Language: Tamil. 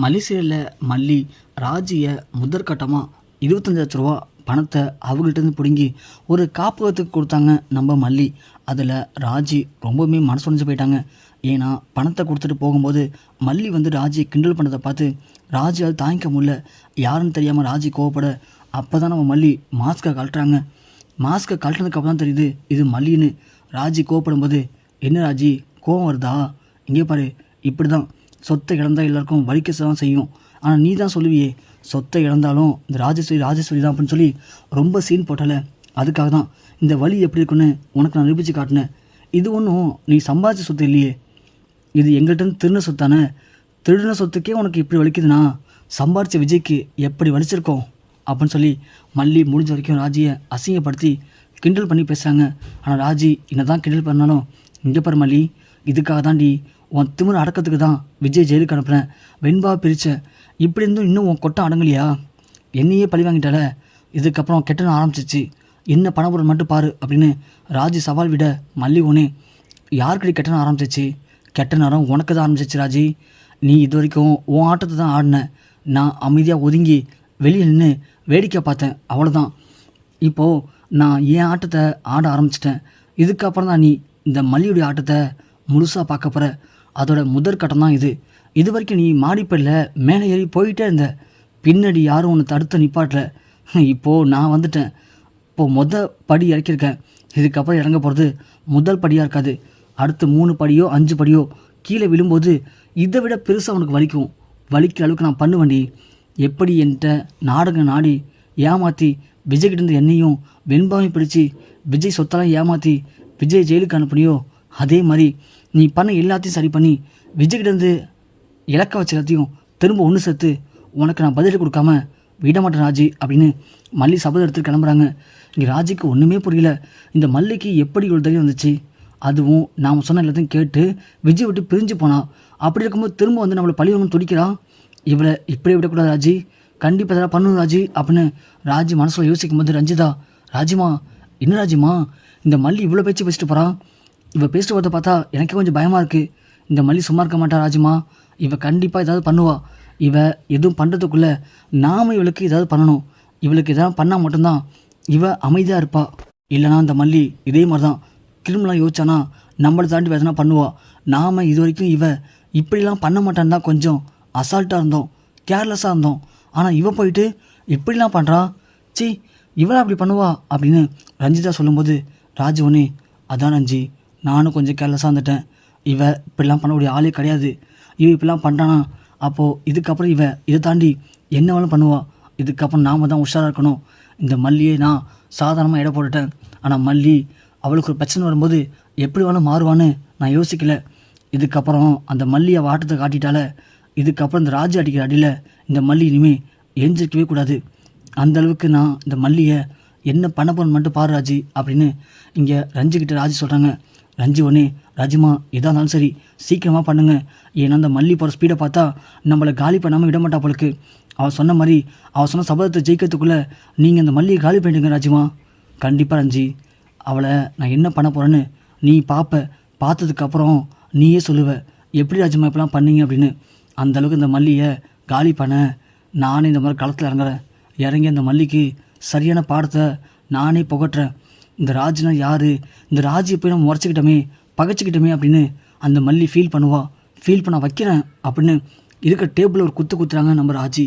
மலேசியாவில் மல்லி ராஜியை முதற்கட்டமாக 25,00,000 பணத்தை அவங்கள்ட்டேருந்து பிடுங்கி ஒரு காப்பகத்துக்கு கொடுத்தாங்க நம்ம மல்லி. அதில் ராஜி ரொம்பவுமே மனசுடைஞ்சு போயிட்டாங்க. ஏன்னா பணத்தை கொடுத்துட்டு போகும்போது மல்லி ராஜியை கிண்டல் பண்ணதை பார்த்து ராஜியால் தாங்கிக்க முடியல. யாருன்னு தெரியாமல் ராஜி கோவப்பட அப்போ தான் நம்ம மல்லி மாஸ்கை கழட்டுறாங்க. மாஸ்கை கழட்டினதுக்கப்புறம் தான் தெரியுது இது மல்லின்னு. ராஜி கோவப்படும்போது, என்ன ராஜி கோவம் வருதா? இங்கே பாரு, இப்படி தான் சொத்தை இழந்தால் எல்லாருக்கும் வலிக்க தான் செய்யும். ஆனால் நீ தான் சொல்லுவியே சொத்தை இழந்தாலும் இந்த ராஜேஸ்வரி தான் அப்படின்னு சொல்லி ரொம்ப சீன் போட்டல. அதுக்காக தான் இந்த வலி எப்படி இருக்குன்னு உனக்கு நான் நிரூபித்து காட்டினேன். இது ஒன்றும் நீ சம்பாதிச்ச சொத்து இல்லையே, இது எங்கள்கிட்ட திருடின சொத்தானே. திருடின சொத்துக்கே உனக்கு இப்படி வலிக்குதுன்னா சம்பாதிச்ச விஜய்க்கு எப்படி வலிச்சிருக்கோம் அப்படின்னு சொல்லி மல்லி முடிஞ்ச வரைக்கும் ராஜியை அசிங்கப்படுத்தி கிண்டல் பண்ணி பேசுகிறாங்க. ஆனால் ராஜி என்ன தான் கிண்டல் பண்ணாலும், இங்கே பாரு மல்லி, இதுக்காக தாண்டி உன் திமிர அடக்கத்துக்கு தான் விஜய் ஜெயிலுக்கு அனுப்புகிறேன், வெண்பா பிரித்தேன். இப்படி இருந்தும் இன்னும் உன் கொட்டம் அடங்கலையா? என்னையே பழி வாங்கிட்டால, இதுக்கப்புறம் கெட்டன ஆரம்பிச்சிச்சு, என்ன பணப்பொருள் மட்டும் பாரு அப்படின்னு ராஜி சவால் விட, மல்லி ஒன்று யாருக்கடி கெட்டன ஆரம்பிச்சிச்சு? கெட்ட நேரம் உனக்கு தான் ஆரம்பிச்சிச்சு ராஜி. நீ இது வரைக்கும் உன் ஆட்டத்தை தான் ஆடின, நான் அமைதியாக ஒதுங்கி வெளியே நின்று வேடிக்கை பார்த்தேன், அவ்வளோதான். இப்போது நான் என் ஆட்டத்தை ஆட ஆரம்பிச்சிட்டேன். இதுக்கப்புறம் தான் நீ இந்த மல்லியுடைய ஆட்டத்தை முழுசாக பார்க்க போகிற. அதோட முதற்கட்டம் தான் இது. இது வரைக்கும் நீ மாடிப்படியில் மேலே ஏறி போயிட்டே இருந்த, பின்னாடி யாரும் உன்னை தடுத்து நிப்பாட்டல. இப்போது நான் வந்துட்டேன். இப்போது படி இறக்கியிருக்கேன். இதுக்கப்புறம் இறங்க போகிறது முதல் படியாக இருக்காது, அடுத்து 3 படியோ 5 படியோ கீழே விழும்போது இதை விட பெருசாக உனக்கு வலிக்கும். வலிக்கிற அளவுக்கு நான் பண்ணுவேண்டி. எப்படி என்கிட்ட நாடகம் நாடி ஏமாற்றி விஜய்கிட்டேருந்து என்னையும் வெண்பாவையும் பிடிச்சி விஜய் சொத்தெல்லாம் ஏமாற்றி விஜய் ஜெயிலுக்கு அனுப்புனியோ, அதே மாதிரி நீ பண்ண எல்லாத்தையும் சரி பண்ணி விஜய்கிட்டேருந்து இலக்க வச்ச எல்லாத்தையும் திரும்ப ஒன்று சேர்த்து உனக்கு நான் பதில் கொடுக்காம விட மாட்டேன் ராஜி அப்படின்னு மல்லி சபதம் எடுத்து கிளம்புறாங்க. இங்கே ராஜிக்கு ஒன்றுமே புரியல. இந்த மல்லிக்கு எப்படி ஒரு தைரியம் வந்துச்சு? அதுவும் நாம் சொன்ன எல்லாத்தையும் கேட்டு விஜய் விட்டு பிரிஞ்சு போனா. அப்படி இருக்கும்போது திரும்ப நம்மளை பழி வாங்க துடிக்கிறான். இவளை இப்படியே விடக்கூடாது ராஜி, கண்டிப்பாக இதெல்லாம் பண்ணணும் ராஜி அப்படின்னு ராஜி மனசில் யோசிக்கும் போது, ரஞ்சிதா, ராஜிமா, என்ன ராஜிமா இந்த மல்லி இவ்வளோ பேசிட்டு போகிறான்? இவள் பேசிட்டு போகிறத பார்த்தா எனக்கே கொஞ்சம் பயமாக இருக்குது. இந்த மல்லி சும்மா இருக்க மாட்டா ராஜிமா, இவள் கண்டிப்பாக ஏதாவது பண்ணுவா. இவள் எதுவும் பண்ணுறதுக்குள்ளே நாம் இவளுக்கு ஏதாவது பண்ணணும். இவளுக்கு எதாவது பண்ணால் மட்டும்தான் இவள் அமைதியாக இருப்பா. இல்லைனா இந்த மல்லி இதே மாதிரி தான் கிரிமினலாக யோசிச்சானா நம்மளை தாண்டி வேதனா பண்ணுவா. நாம் இது வரைக்கும் இப்படிலாம் பண்ண மாட்டான்னு தான் கொஞ்சம் அசால்ட்டாக இருந்தோம், கேர்லெஸ்ஸாக இருந்தோம். ஆனால் இவ போயிட்டு இப்படிலாம் பண்ணுறா, சி இவளை அப்படி பண்ணுவா அப்படின்னு ரஞ்சிதா சொல்லும்போது, ராஜு ஒன்று, அதான் ரஞ்சி, நானும் கொஞ்சம் கேர்லெஸ்ஸாக இருந்துட்டேன். இவ இப்படிலாம் பண்ணக்கூடிய ஆளே கிடையாது. இவ இப்படிலாம் பண்ணுறானா அப்போது இதுக்கப்புறம் இதை தாண்டி என்ன வேணும் பண்ணுவா. இதுக்கப்புறம் நாம் தான் உஷாராக இருக்கணும். இந்த மல்லியை நான் சாதாரணமாக இட போட்டுட்டேன். ஆனால் மல்லி அவளுக்கு ஒரு பிரச்சனை வரும்போது எப்படி வேணும் மாறுவான்னு நான் யோசிக்கல. இதுக்கப்புறம் அந்த மல்லியை வாட்டத்தை காட்டிட்டால, இதுக்கப்புறம் இந்த ராஜு அடிக்கிற அடியில் இந்த மல்லி இனிமேல் எஞ்சிருக்கவே கூடாது. அந்தளவுக்கு நான் இந்த மல்லியை என்ன பண்ண போகணும் மட்டும் பாரு ராஜி அப்படின்னு இங்கே ரஞ்சிக்கிட்ட ராஜி சொல்கிறாங்க. ரஞ்சி ஒன்று, ராஜிமா எதாக இருந்தாலும் சரி சீக்கிரமாக பண்ணுங்க. ஏன்னா அந்த மல்லி போகிற ஸ்பீடை பார்த்தா நம்மளை காலி பண்ணாமல் விட மாட்டா போலுக்கு. அவள் சொன்ன மாதிரி அவள் சொன்ன சபதத்தை ஜெயிக்கிறதுக்குள்ளே நீங்கள் அந்த மல்லியை காலி பண்ணிடுங்க ராஜிமா. கண்டிப்பாக ரஞ்சி, அவளை நான் என்ன பண்ண போகிறேன்னு நீ பார்த்ததுக்கப்புறம் நீயே சொல்லுவ எப்படி ராஜிமா இப்பெல்லாம் பண்ணீங்க அப்படின்னு. அந்தளவுக்கு இந்த மல்லியை காலி பண்ண நானே இந்த மாதிரி களத்தில் இறங்கி அந்த மல்லிக்கு சரியான பாடத்தை நானே புகட்டுறேன். இந்த ராஜுனா யார், இந்த ராஜியை போய் நம்ம முறைச்சிக்கிட்டோமே பகைச்சிக்கிட்டோமே அப்படின்னு அந்த மல்லி ஃபீல் பண்ண வைக்கிறேன் அப்படின்னு இருக்க டேபிளில் ஒரு குத்துறாங்க நம்ம ராஜி.